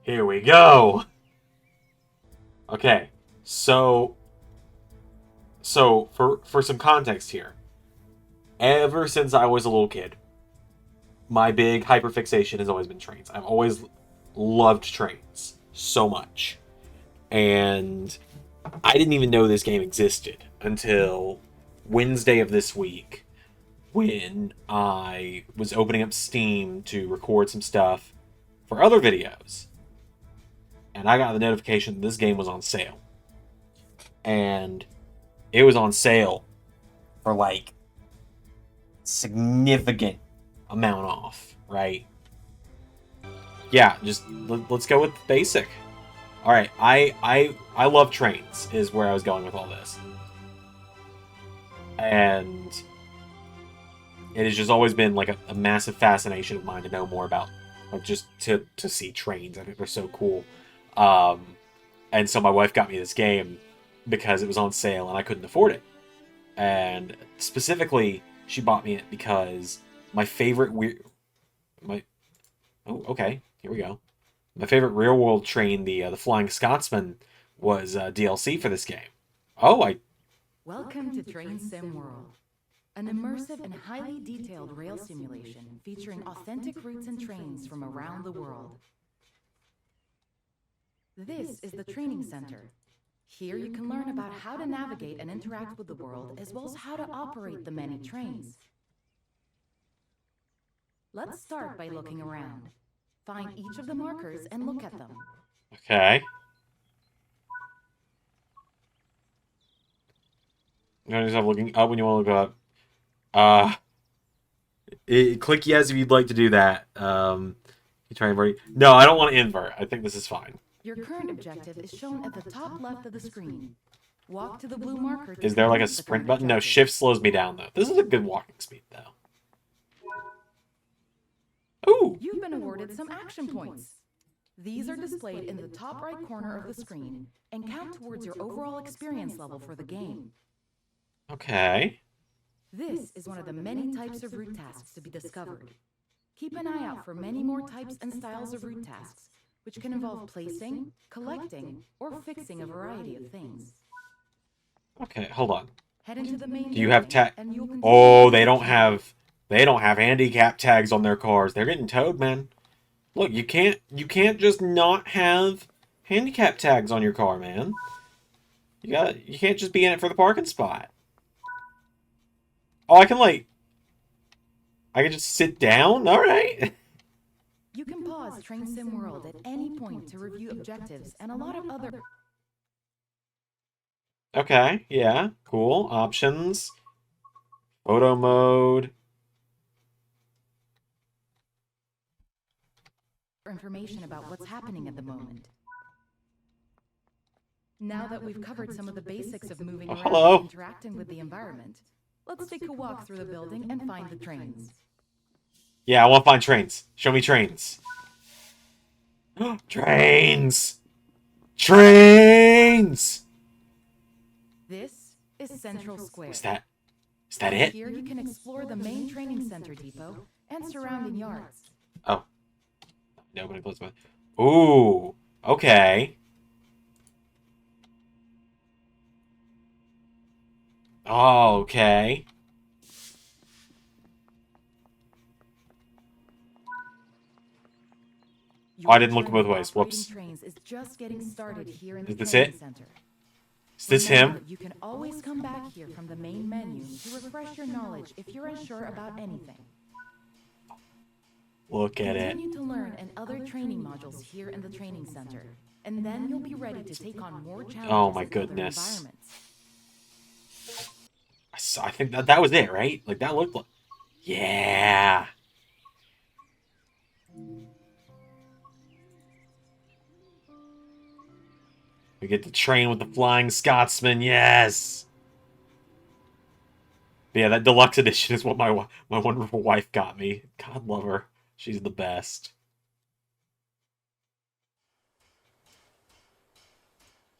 Here we go. Okay, so for some context here, ever since I was a little kid, my big hyperfixation has always been trains. I've always loved trains so much, and I didn't even know this game existed until Wednesday of this week when I was opening up Steam to record some stuff for other videos, and I got the notification that this game was on sale, and it was on sale for like significant amount off, right? Yeah, just let's go with basic. All right, I love trains is where I was going with all this, and it has just always been like a massive fascination of mine to know more about, like just to see trains. I think they're so cool. Um, and so my wife got me this game because it was on sale and I couldn't afford it. And specifically, she bought me it because my favorite weird my oh okay, here we go. My favorite real world train, the Flying Scotsman, was DLC for this game. Oh, I Welcome to Train Sim World, an immersive and highly detailed rail simulation featuring authentic routes and trains from around the world. This is the training center. Here you can learn about how to navigate and interact with the world, as well as how to operate the many trains. Let's start by looking around. Find each of the markers and look at them. okay. You just have looking up when you want to look up. Uh, click yes if you'd like to do that. You try and invert. No, I don't want to invert. I think this is fine. Your current objective is shown at the top left of the screen. Walk to the blue marker to Is there like a complete the sprint current button? No, objective. shift slows me down though. This is a good walking speed though. Ooh. You've been awarded some action points. These are displayed in the top right corner of the screen and count towards your overall experience level for the game. Okay. This is one of the many types of route tasks to be discovered. Keep an eye out for many more types and styles of route tasks, which can involve placing, collecting, or fixing a variety of things. Okay, hold on. Head into the main Do you have building, tag? and you'll continue Oh, the they don't have handicap tags on their cars. They're getting towed, man. Look, you can't just not have handicap tags on your car, man. You can't just be in it for the parking spot. Oh, I can just sit down? All right. You can pause Train Sim World at any point to review objectives and a lot of other Okay, yeah, cool. Options. Photo mode. information about what's happening at the moment. Now that we've covered some of the basics of moving Oh, around hello. and interacting with the environment, let's take a walk through the building and find the trains. Yeah, I want to find trains. Show me trains. Trains! Trains! This is Central Square. Is that it? Here you can explore the main training center depot and surrounding yards. Oh. Nobody close my... Ooh. Okay. Oh, okay. Oh, I didn't look both ways. Whoops. Trains is just getting started here in Is the this training it? center. Is this Remember, him? you can always come back here from the main menu to refresh your knowledge if you're unsure about anything. Look at it. Continue to learn and other training modules here in the training center, and then you'll be ready to take on more challenges Oh my in other goodness. environments. I think that was it, right? Like, that looked like... Yeah. We get to train with the Flying Scotsman, yes! But yeah, that deluxe edition is what my wonderful wife got me. God love her. She's the best.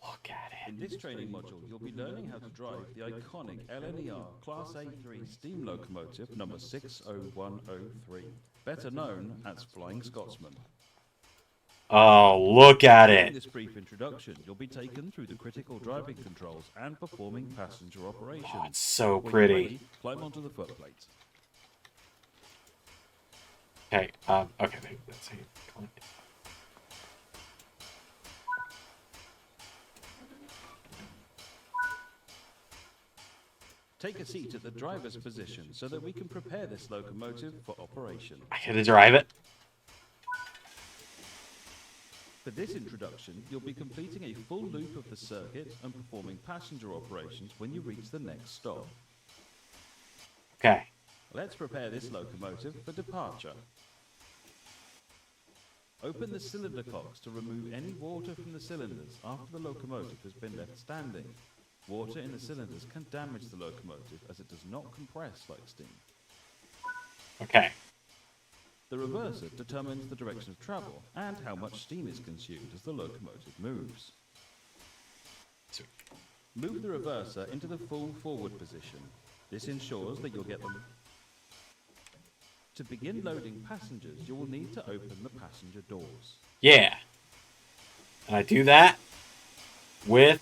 Look at it. In this training module, you'll be learning how to drive the iconic LNER Class A3 steam locomotive number 60103, better known as Flying Scotsman. Oh, look at During it. this brief introduction, you'll be taken through the critical driving controls and performing passenger operations. Oh, it's so When you're pretty. ready, climb onto the footplate. Okay, okay, let's see. Take a seat at the driver's position so that we can prepare this locomotive for operation. I gotta drive it. For this introduction, you'll be completing a full loop of the circuit and performing passenger operations when you reach the next stop. Okay. Let's prepare this locomotive for departure. Open the cylinder cocks to remove any water from the cylinders after the locomotive has been left standing. Water in the cylinders can damage the locomotive as it does not compress like steam. Okay. The reverser determines the direction of travel and how much steam is consumed as the locomotive moves. Sweet. Move the reverser into the full forward position. This ensures that you'll get them. To begin loading passengers, you will need to open the passenger doors. Yeah. And I do that with...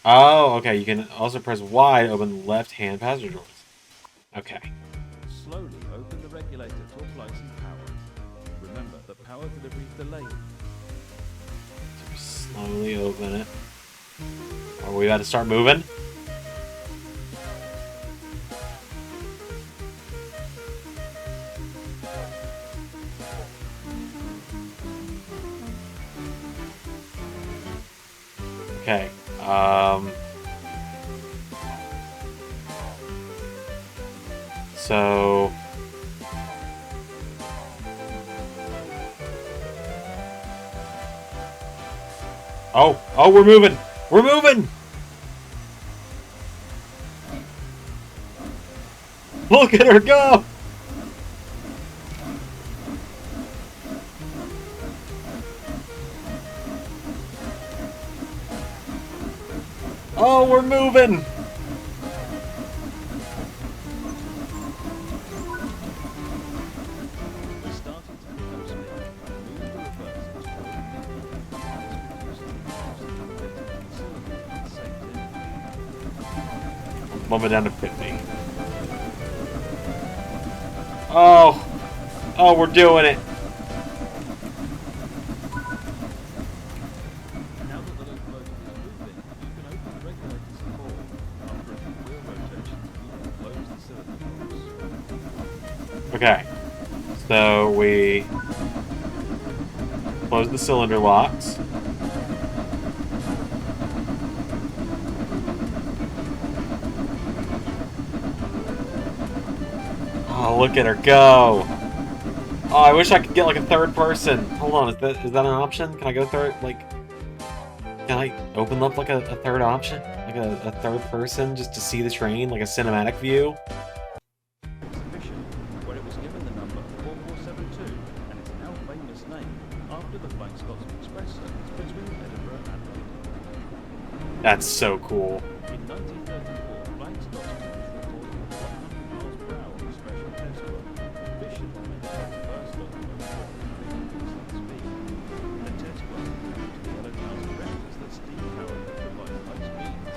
Oh, okay. You can also press Y to open left-hand passenger doors. Okay. Slowly open the regulator to apply some power. Remember that power delivery is delayed. So we slowly open it. Are we about to start moving? Okay. So... Oh, we're moving! We're moving! Look at her go! Oh, we're moving! We're starting to pick up speed. Move the reverser to Bump it down to 50. Oh! Oh, we're doing it! Now that the locomotive is moving, you can open the regulator support. After a few wheel rotations, you can close the cylinder doors. Okay. So we close the cylinder locks. Oh, look at her go! Oh, I wish I could get like a third person. Hold on, is that an option? Can I go third? Like, can I open up like a third option? Like a third person just to see the train, like a cinematic view? Exhibition, where it was given the number 4472 and its now famous name after the Flying Scotsman Express service between Edinburgh and London. That's so cool. In 1934, Flying Scotsman was reported at 100 miles per hour on a special test run. Efficient meant the first locomotive to speed. The test run proved to the yellow cars directors that steam power could provide high speeds.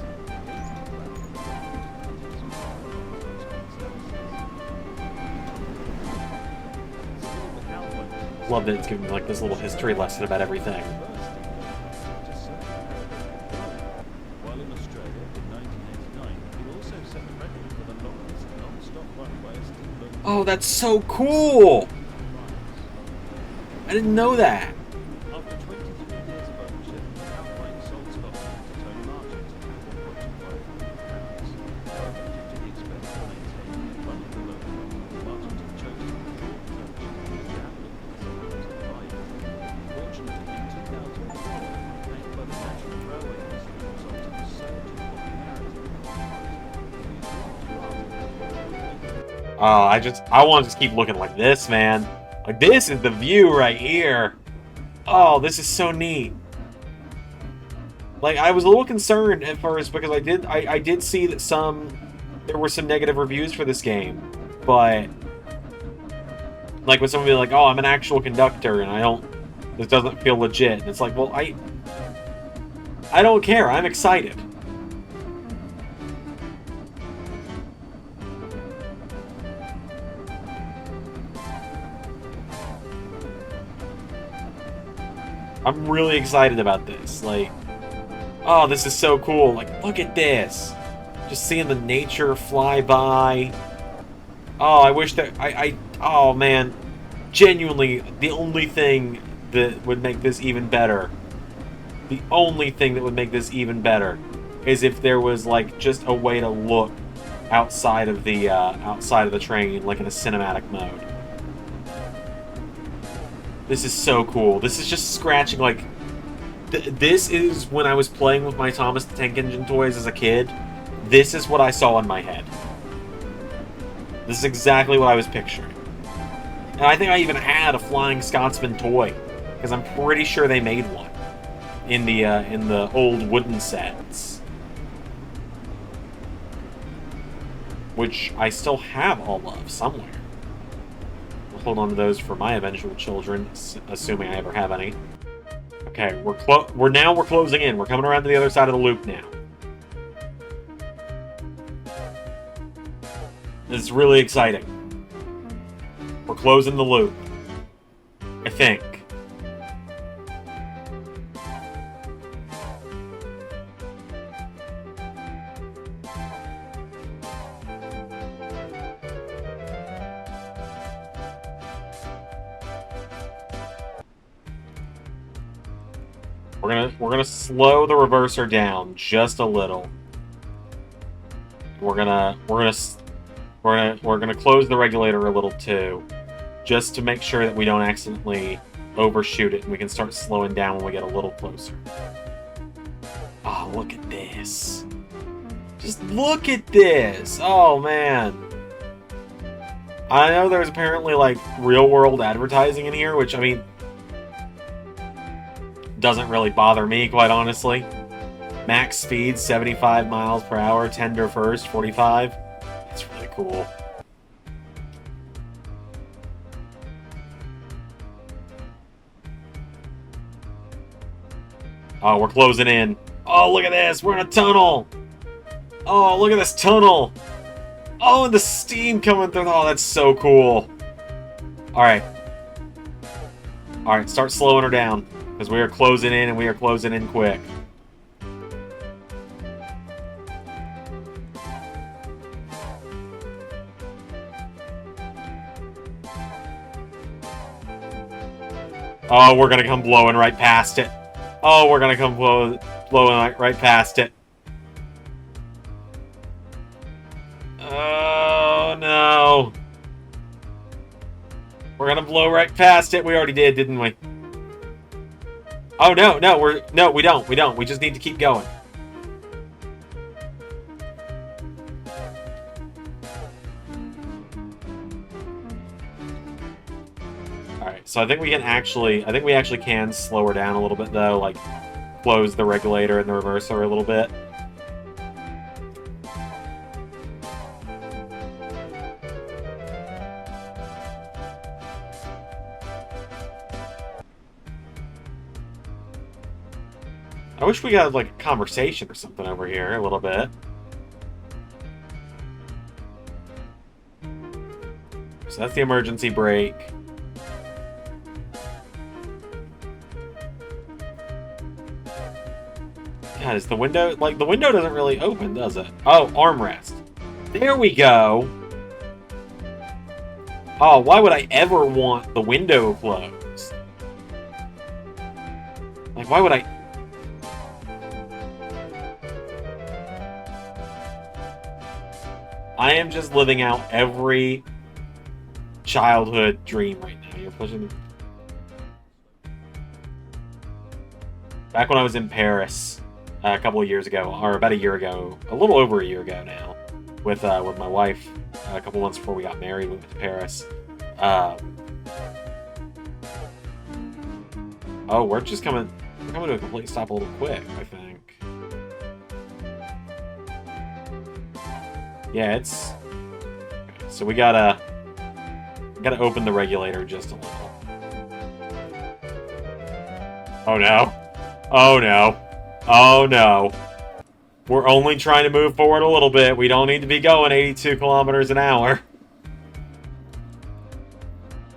Love that it's giving me like this little history lesson about everything. While in Australia in 1989, it also set the record for the longest non-stop run by a steamboat. Oh, that's so cool! I didn't know that. After 23 years of ownership, Flying sold Scotland to Tony Marchant for £1.25 million. However, due to the expense of maintaining and running the locomotive, Marchant had chosen to withdraw his ownership and abandon the survived. Fortunately, in 2004, made by the National Railway Museum, Salton was so to popularity. Oh, I want to just keep looking like this, man. Like, this is the view right here. Oh, this is so neat. Like, I was a little concerned at first because I did see that there were some negative reviews for this game, but like when somebody like, oh, I'm an actual conductor and I don't This doesn't feel legit. And it's like, well, I don't care. I'm excited. I'm really excited about this. Like, oh, this is so cool. Like, look at this. Just seeing the nature fly by. Oh, I wish that... oh, man. Genuinely, the only thing that would make this even better... The only thing that would make this even better is if there was, like, just a way to look outside of the train, like in a cinematic mode. This is so cool. This is just scratching, like... this is when I was playing with my Thomas the Tank Engine toys as a kid. This is what I saw in my head. This is exactly what I was picturing. And I think I even had a Flying Scotsman toy, because I'm pretty sure they made one in the old wooden sets, which I still have all of somewhere. I'll hold on to those for my eventual children, assuming I ever have any. Okay, we're closing in. We're coming around to the other side of the loop now. This is really exciting. We're closing the loop, I think. We're gonna slow the reverser down just a little. We're gonna close the regulator a little too, just to make sure that we don't accidentally overshoot it and we can start slowing down when we get a little closer. Oh, look at this. Just look at this. Oh, man. I know there's apparently, like, real-world advertising in here, which, I mean, doesn't really bother me, quite honestly. Max speed, 75 miles per hour. Tender first, 45. That's really cool. Oh, we're closing in. Oh, look at this. We're in a tunnel. Oh, look at this tunnel. Oh, and the steam coming through. Oh, that's so cool. All right. All right, start slowing her down, because we are closing in, and we are closing in quick. Oh, we're going to come blowing right past it. Oh, we're going to come blowing right past it. Oh, no. We're going to blow right past it. We already did, didn't we? Oh, no, we don't. We just need to keep going. Alright, so I think we actually can slow her down a little bit, though, like, close the regulator and the reverser a little bit. I wish we got, like, a conversation or something over here a little bit. So that's the emergency brake. God, is the window... like, the window doesn't really open, does it? Oh, armrest. There we go! Oh, why would I ever want the window closed? Like, why would I... I am just living out every childhood dream right now. You're pushing... Back when I was in Paris... a couple of years ago, or about a year ago, a little over a year ago now, with my wife, a couple months before we got married, we went to Paris. Oh, we're coming to a complete stop a little quick, I think. Yeah, it's... Okay, so we gotta open the regulator just a little. Oh no. Oh no. Oh no. We're only trying to move forward a little bit. We don't need to be going 82 kilometers an hour.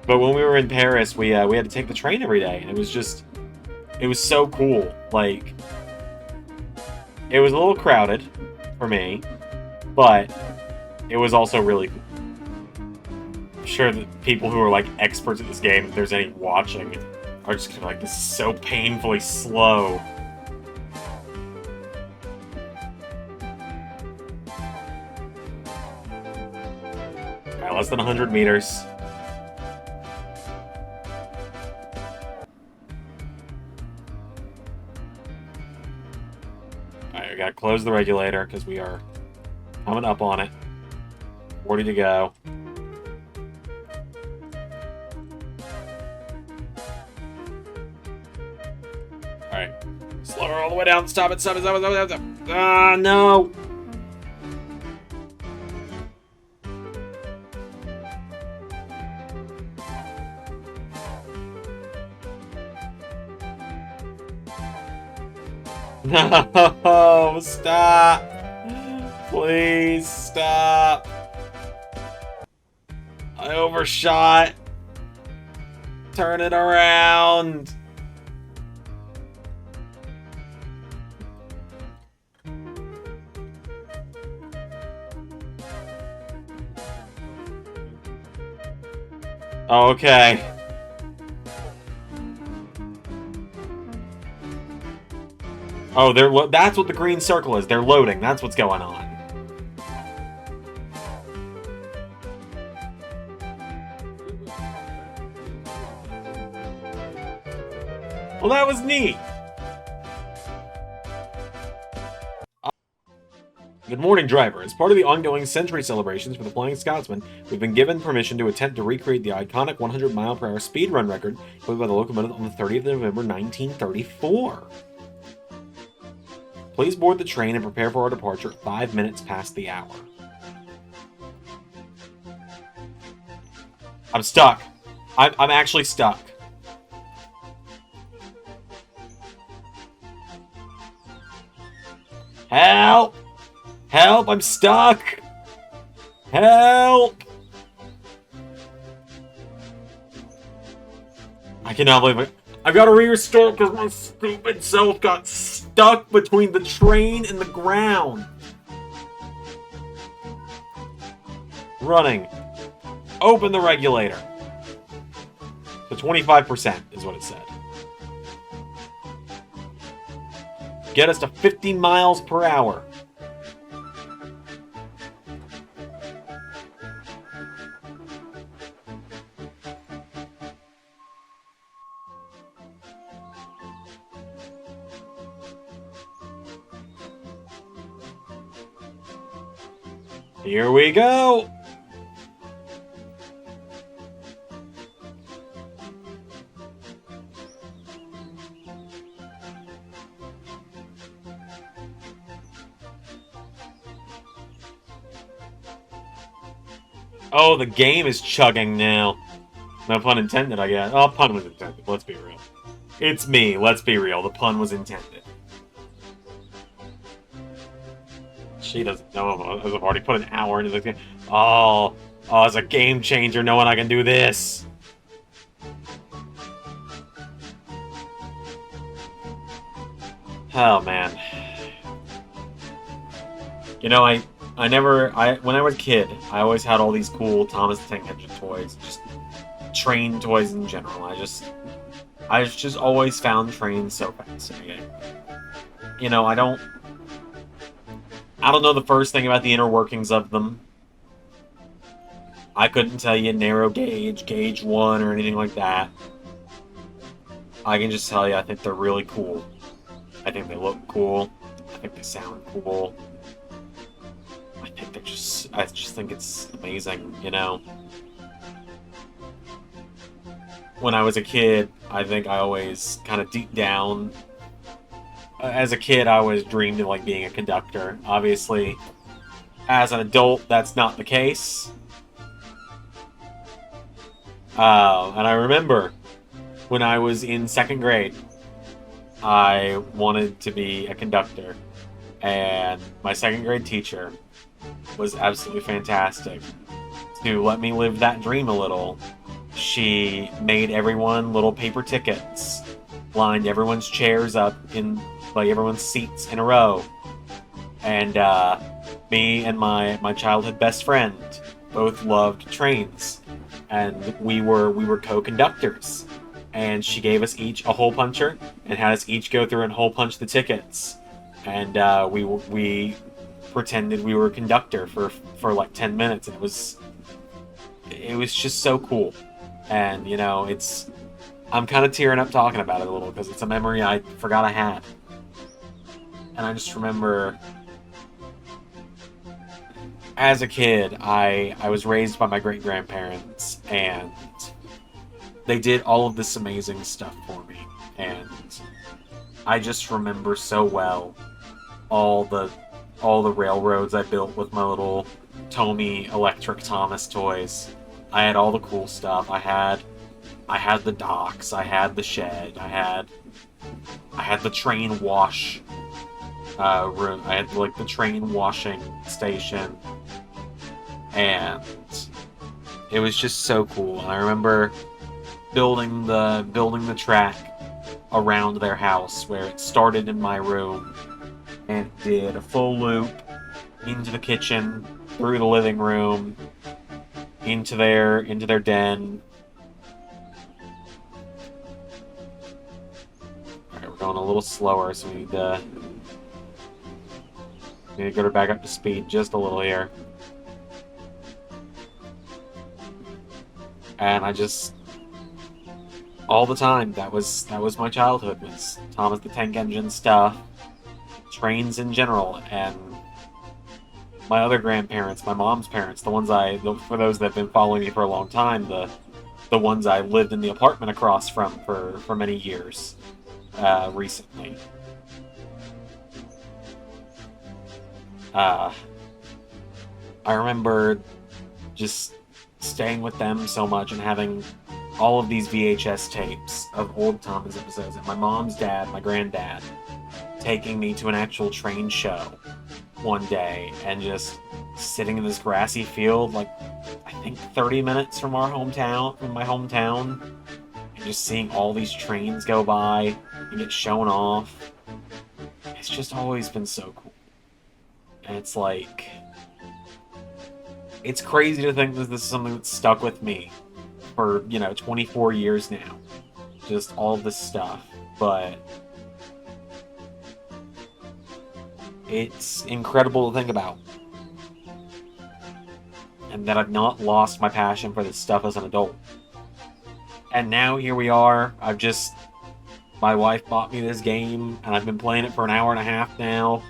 But when we were in Paris, we had to take the train every day, and it was so cool. Like, it was a little crowded for me, but it was also really cool. I'm sure that people who are like experts at this game, if there's any watching, are just gonna be like, this is so painfully slow. Alright, less than 100 meters. Alright, we gotta close the regulator because we are coming up on it. 40 to go. Alright. Slow her all the way down. Stop it, stop it, stop it, stop it, stop it. Ah, no! No! Stop! Please stop! I overshot! Turn it around! Okay. Oh, that's what the green circle is. They're loading. That's what's going on. Well, that was neat. Good morning, driver. As part of the ongoing century celebrations for the Flying Scotsman, we've been given permission to attempt to recreate the iconic 100-mile-per-hour speed run record put by the locomotive on the 30th of November, 1934. Please board the train and prepare for our departure at 5 minutes past the hour. I'm stuck. I'm actually stuck. Help! Help! I'm stuck! Help! I cannot believe it. I've got to restart because my stupid self got stuck between the train and the ground. Running. Open the regulator. So 25% is what it said. Get us to 50 miles per hour. Here we go! Oh, the game is chugging now. No pun intended, I guess. Oh, pun was intended. Let's be real. It's me. Let's be real. The pun was intended. She doesn't know as I've already put an hour into this game. Oh, it's a game changer knowing I can do this. Oh, man. You know, when I was a kid, I always had all these cool Thomas the Tank Engine toys. Just train toys in general. I just always found trains so fascinating. You know, I don't know the first thing about the inner workings of them. I couldn't tell you narrow gauge, gauge 1, or anything like that. I can just tell you I think they're really cool. I think they look cool. I think they sound cool. I just think it's amazing, you know? When I was a kid, I think I always kind of deep down, as a kid, I always dreamed of like being a conductor. Obviously, as an adult, that's not the case. And I remember when I was in 2nd grade, I wanted to be a conductor, and my second grade teacher was absolutely fantastic. To let me live that dream a little, she made everyone little paper tickets, lined everyone's chairs up in, like, everyone's seats in a row, and me and my childhood best friend both loved trains, and we were co-conductors, and she gave us each a hole puncher and had us each go through and hole punch the tickets, and we pretended we were a conductor for like 10 minutes, and it was just so cool. And I'm kind of tearing up talking about it a little because it's a memory I forgot I had. And I just remember, as a kid, I was raised by my great-grandparents, and they did all of this amazing stuff for me. And I just remember so well all the railroads I built with my little Tomy Electric Thomas toys. I had all the cool stuff. I had the docks. I had the shed. I had the train wash room. I had like the train washing station, and it was just so cool. And I remember building the track around their house, where it started in my room and did a full loop into the kitchen, through the living room, into their den. Alright, we're going a little slower, so we need to get her back up to speed just a little here. And I just, all the time, that was my childhood, was Thomas the Tank Engine stuff, trains in general, and my other grandparents, my mom's parents, for those that have been following me for a long time, the ones I lived in the apartment across from for many years, recently. I remember just staying with them so much and having all of these VHS tapes of old Thomas episodes, and my mom's dad, my granddad, taking me to an actual train show one day and just sitting in this grassy field, like, I think 30 minutes from my hometown, and just seeing all these trains go by and get shown off. It's just always been so cool. And it's like, it's crazy to think that this is something that's stuck with me for, 24 years now. Just all this stuff. But it's incredible to think about. And that I've not lost my passion for this stuff as an adult. And now here we are. My wife bought me this game, and I've been playing it for an hour and a half now.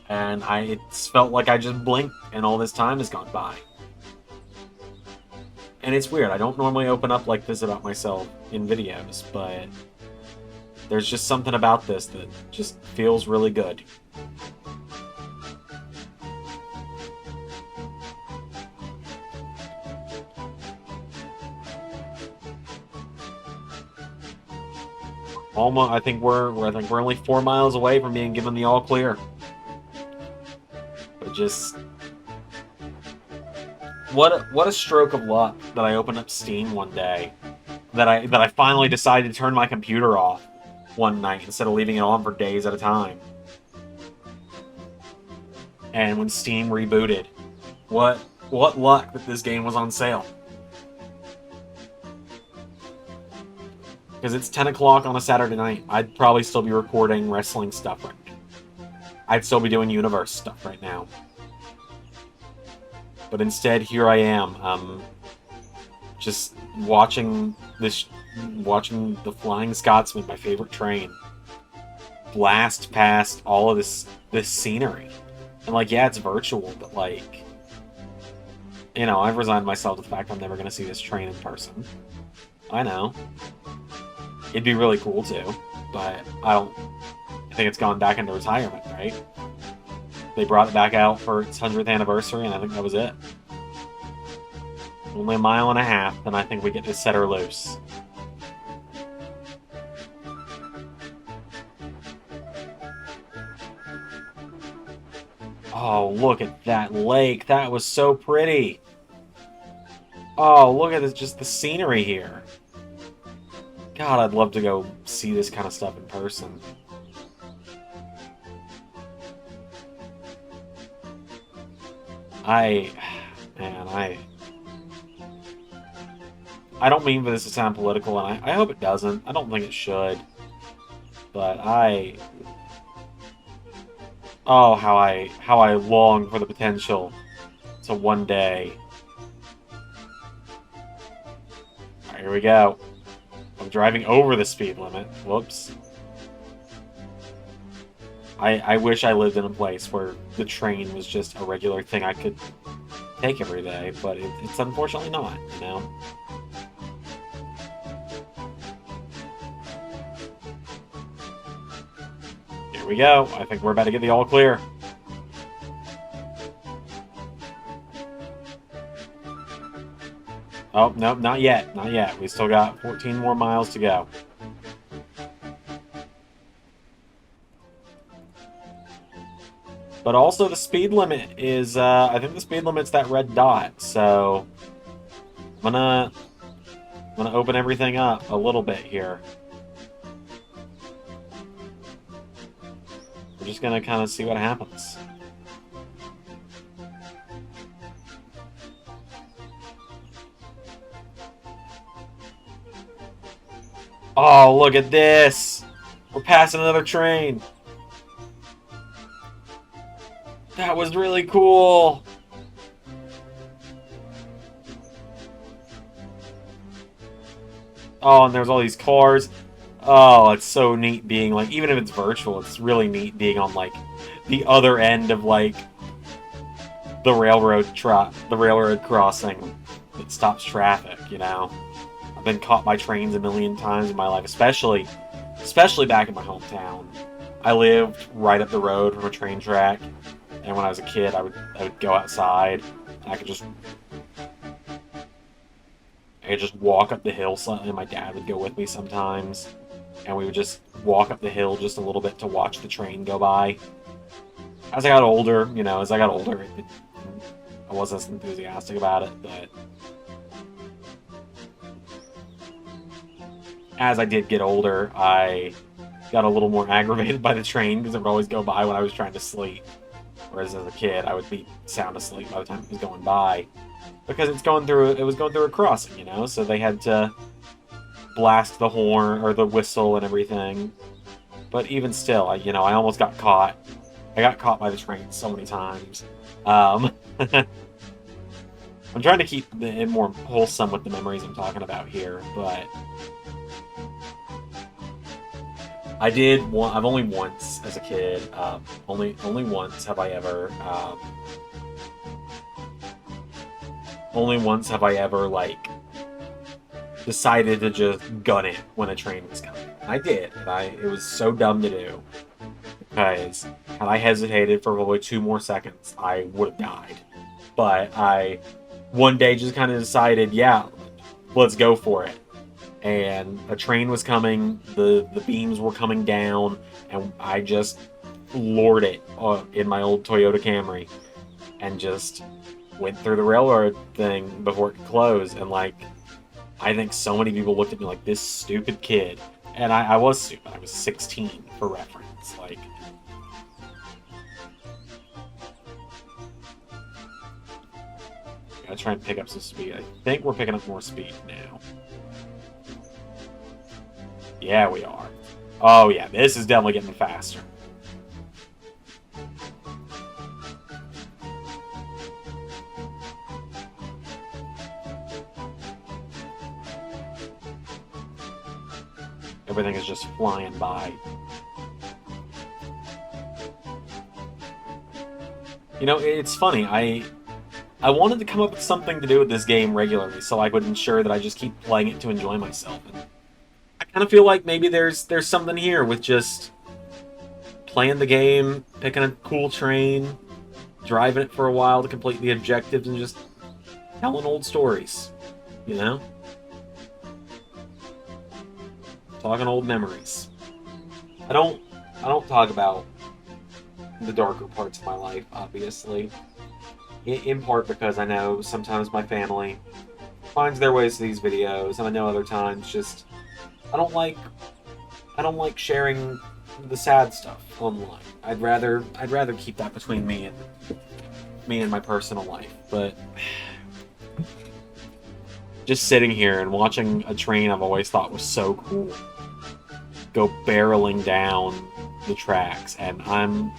And it's felt like I just blinked, and all this time has gone by. And it's weird. I don't normally open up like this about myself in videos, but there's just something about this that just feels really good. I think we're only 4 miles away from being given the all clear. But just, what a stroke of luck that I opened up Steam one day, that I finally decided to turn my computer off one night instead of leaving it on for days at a time. And when Steam rebooted, what luck that this game was on sale. Because it's 10 o'clock on a Saturday night. I'd probably still be recording wrestling stuff right now. I'd still be doing Universe stuff right now. But instead, here I am, just watching the Flying Scotsman, my favorite train, blast past all of this scenery. And like, yeah, it's virtual, but like, I've resigned myself to the fact I'm never going to see this train in person. I know. It'd be really cool too, but I think it's gone back into retirement, right? They brought it back out for its 100th anniversary, and I think that was it. Only a mile and a half, then I think we get to set her loose. Oh, look at that lake. That was so pretty. Oh, look at this, just the scenery here. God, I'd love to go see this kind of stuff in person. Man, I don't mean for this to sound political, and I hope it doesn't. I don't think it should. But oh, how I long for the potential to one day. Alright, here we go. I'm driving over the speed limit. Whoops. I wish I lived in a place where the train was just a regular thing I could take every day, but it's unfortunately not, you know? Here we go. I think we're about to get the all clear. Oh, nope, not yet. Not yet. We still got 14 more miles to go. But also the speed limit is, I think the speed limit's that red dot, so I'm gonna open everything up a little bit here. We're just gonna kind of see what happens. Oh, look at this! We're passing another train! That was really cool! Oh, and there's all these cars. Oh, it's so neat being, like, even if it's virtual, it's really neat being on, like, the other end of, like, the railroad crossing that stops traffic, you know? I've been caught by trains a million times in my life, especially back in my hometown. I lived right up the road from a train track, and when I was a kid, I would go outside, and I could just walk up the hill, and my dad would go with me sometimes, and we would just walk up the hill just a little bit to watch the train go by. As I got older, I wasn't as enthusiastic about it, but as I did get older, I got a little more aggravated by the train because it would always go by when I was trying to sleep. Whereas as a kid, I would be sound asleep by the time it was going by. Because it was going through a crossing, you know, so they had to blast the horn or the whistle and everything. But even still, I almost got caught. I got caught by the train so many times. I'm trying to keep it more wholesome with the memories I'm talking about here, but I've only once as a kid, only once have I ever, like, decided to just gun it when a train was coming. I did, and it was so dumb to do, because had I hesitated for probably 2 more seconds, I would have died. But I, one day, just kind of decided, yeah, let's go for it. And a train was coming, the beams were coming down, and I just floored it in my old Toyota Camry, and just went through the railroad thing before it could close. And, like, I think so many people looked at me like, this stupid kid. And I was stupid. I was 16, for reference. Like, gotta try and pick up some speed. I think we're picking up more speed now. Yeah, we are. Oh, yeah, this is definitely getting faster. Everything is just flying by. You know, it's funny. I wanted to come up with something to do with this game regularly, so I would ensure that I just keep playing it to enjoy myself. And I kind of feel like maybe there's something here with just playing the game, picking a cool train, driving it for a while to complete the objectives, and just telling old stories, you know? Talking old memories. I don't talk about the darker parts of my life, obviously. In part because I know sometimes my family finds their ways to these videos, and I know other times just I don't like I don't like sharing the sad stuff online. I'd rather keep that between me and my personal life. But just sitting here and watching a train I've always thought was so cool go barreling down the tracks, and I'm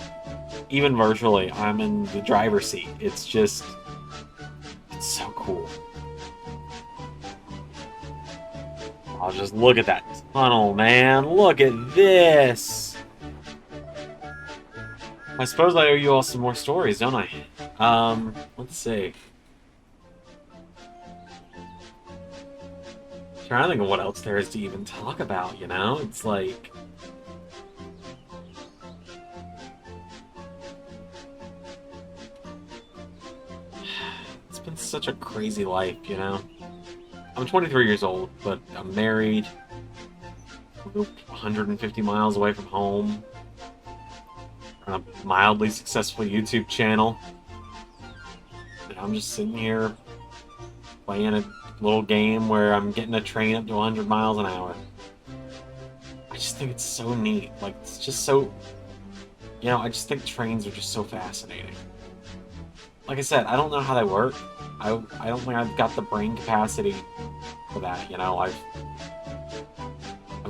even virtually I'm in the driver's seat. It's so cool. I'll just look at that tunnel, man. Look at this. I suppose I owe you all some more stories, don't I? Let's see. Trying to think of what else there is to even talk about, you know? It's like... It's been such a crazy life, you know? I'm 23 years old, but I'm married, 150 miles away from home, on a mildly successful YouTube channel, and I'm just sitting here playing a little game where I'm getting a train up to 100 miles an hour. I just think it's so neat. Like, it's just so... You know, I just think trains are just so fascinating. Like I said, I don't know how they work. I don't think I've got the brain capacity for that, you know? I've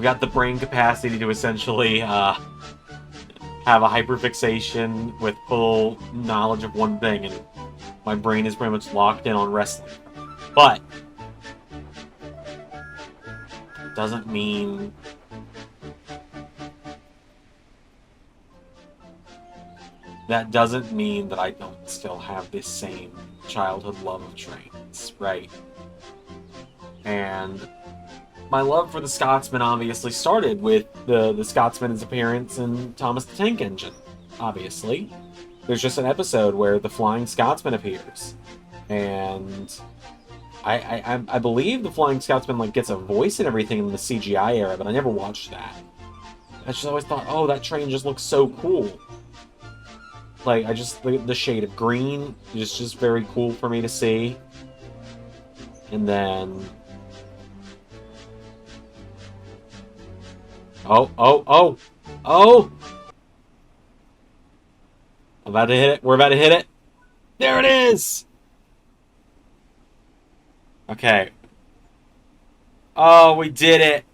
got the brain capacity to essentially have a hyperfixation with full knowledge of one thing, and my brain is pretty much locked in on wrestling. But it doesn't mean that I don't still have this same childhood love of trains, right? And my love for the Scotsman obviously started with the Scotsman's appearance in Thomas the Tank Engine, obviously. There's just an episode where the Flying Scotsman appears, and I believe the Flying Scotsman like gets a voice and everything in the CGI era, but I never watched that. I just always thought, oh, that train just looks so cool. Like, the shade of green is just very cool for me to see. And then... Oh! I'm about to hit it. We're about to hit it. There it is! Okay. Oh, we did it.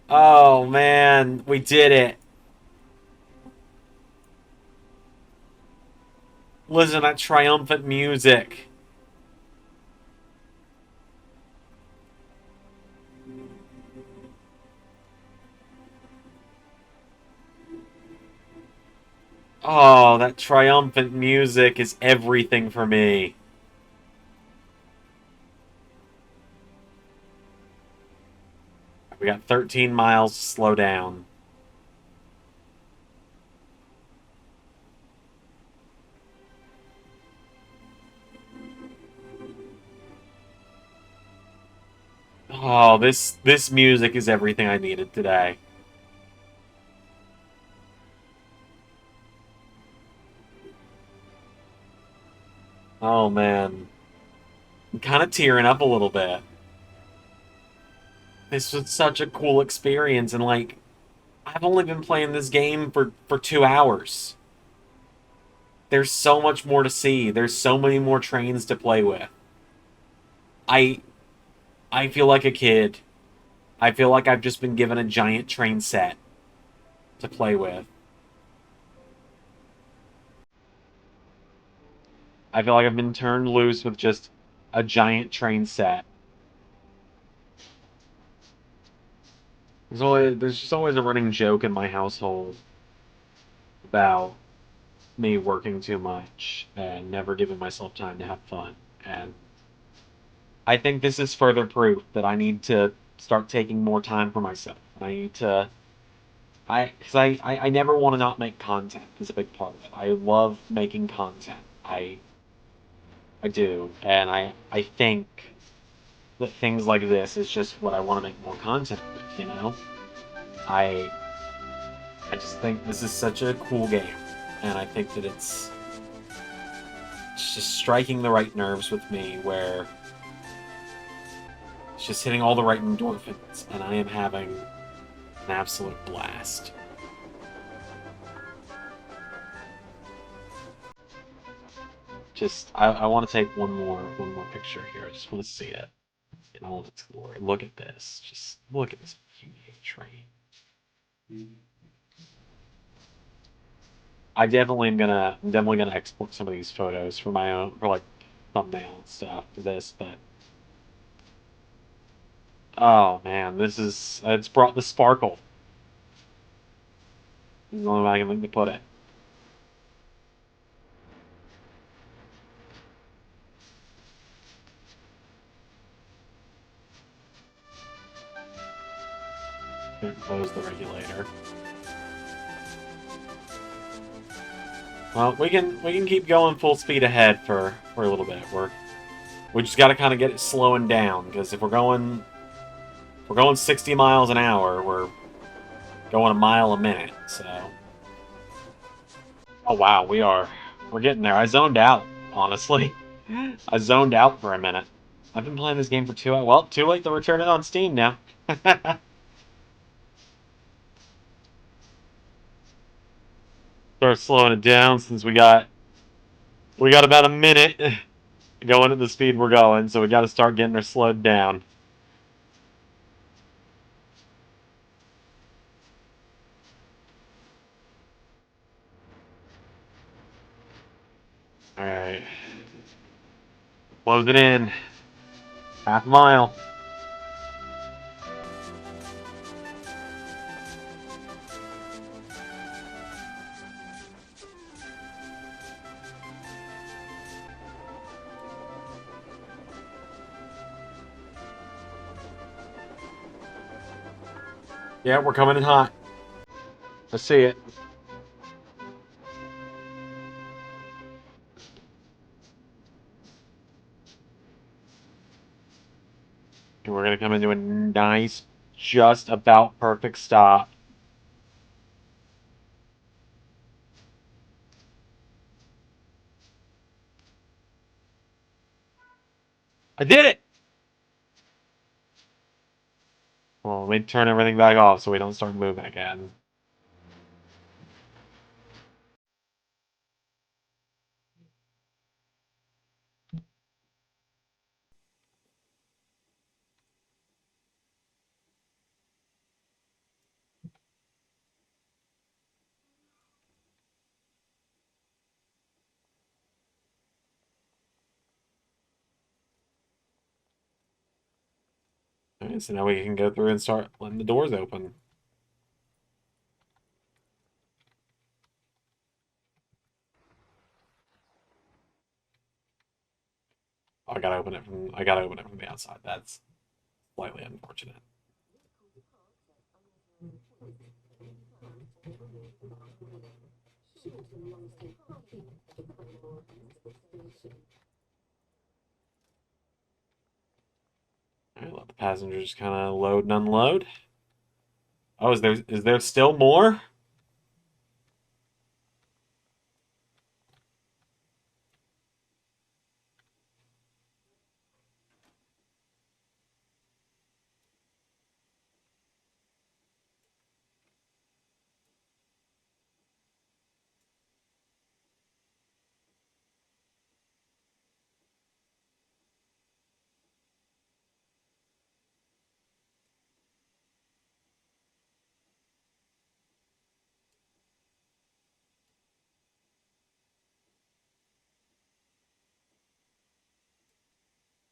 Oh, man. We did it. Listen to that triumphant music. Oh, that triumphant music is everything for me. We got 13 miles to slow down. Oh, this music is everything I needed today. Oh, man. I'm kind of tearing up a little bit. This was such a cool experience, and, like, I've only been playing this game for 2 hours. There's so much more to see. There's so many more trains to play with. I feel like a kid. I feel like I've just been given a giant train set to play with. I feel like I've been turned loose with just a giant train set. There's just always a running joke in my household about me working too much and never giving myself time to have fun. And I think this is further proof that I need to start taking more time for myself. I need to... Because I never want to not make content is a big part of it. I love making content. I do. And I think that things like this is just what I want to make more content with, you know? I just think this is such a cool game. and I think that it's just striking the right nerves with me, where it's just hitting all the right endorphins, and I am having an absolute blast. Just, I want to take one more picture here. I just want to see it in all its glory. Look at this. Just look at this beauty train. I'm definitely gonna export some of these photos for my own, for like thumbnail and stuff for this. But oh man, it's brought the sparkle. Is the only way I can think to put it. Close the regulator. Well, we can keep going full speed ahead for a little bit. We just got to kind of get it slowing down, because if we're going 60 miles an hour, we're going a mile a minute. So, oh wow, we're getting there. I zoned out, honestly. I zoned out for a minute. I've been playing this game for 2 hours. Well, too late to return it on Steam now. Start slowing it down since we got about a minute going at the speed we're going, so we got to start getting her slowed down. All right, close it in. Half a mile. Yeah, we're coming in hot. I see it. And we're gonna come into a nice, just about perfect stop. I did it! Well, let me turn everything back off so we don't start moving again. Alright, so now we can go through and start letting the doors open. I gotta open it from the outside. That's slightly unfortunate. Alright, let the passengers kind of load and unload. Oh, is there still more?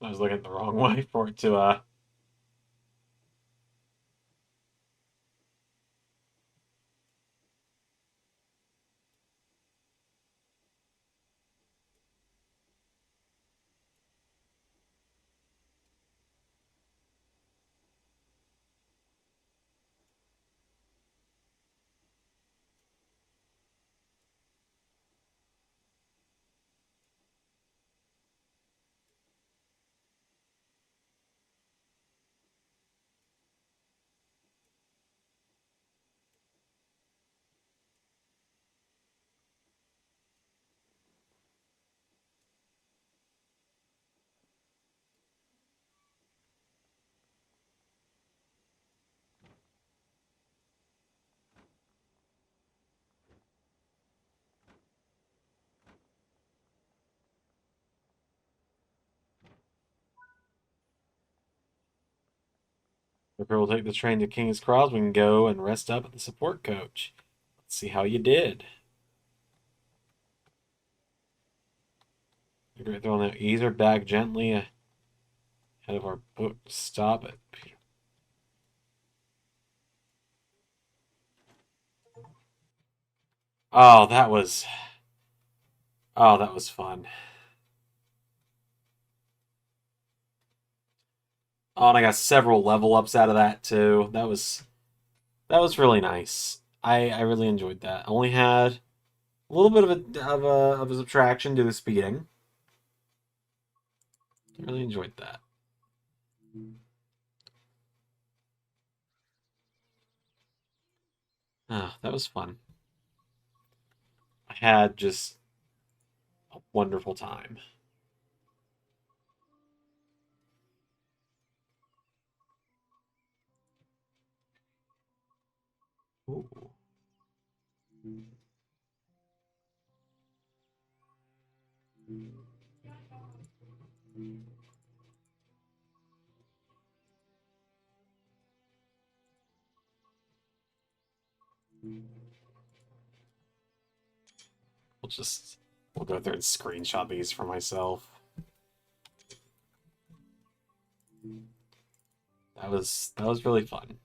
I was looking the wrong way for it to Ripper will take the train to King's Cross. We can go and rest up at the support coach. Let's see how you did. The great throw now. Ease her back gently ahead of our book. Stop it. Oh, that was... Oh, that was fun. Oh, and I got several level ups out of that too. That was really nice. I really enjoyed that. I only had a little bit of a subtraction due to speeding. I really enjoyed that. Ah, that was fun. I had just a wonderful time. Ooh. We'll go through and screenshot these for myself. That was really fun.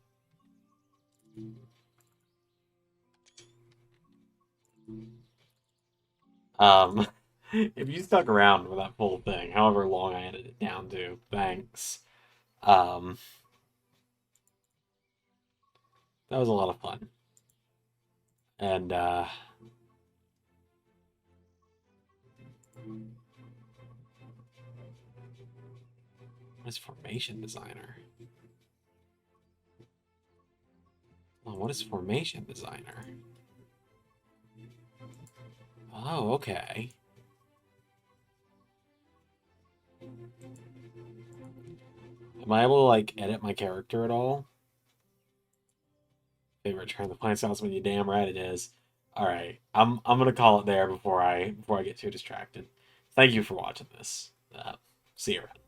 If you stuck around for that full thing, however long I edited it down to, thanks. Um, that was a lot of fun. And what is formation designer? Well, what is formation designer? Oh, okay. Am I able to like edit my character at all? Favorite turn, the Flying Scotsman, you damn right it is. Alright. I'm gonna call it there before I get too distracted. Thank you for watching this. See you around.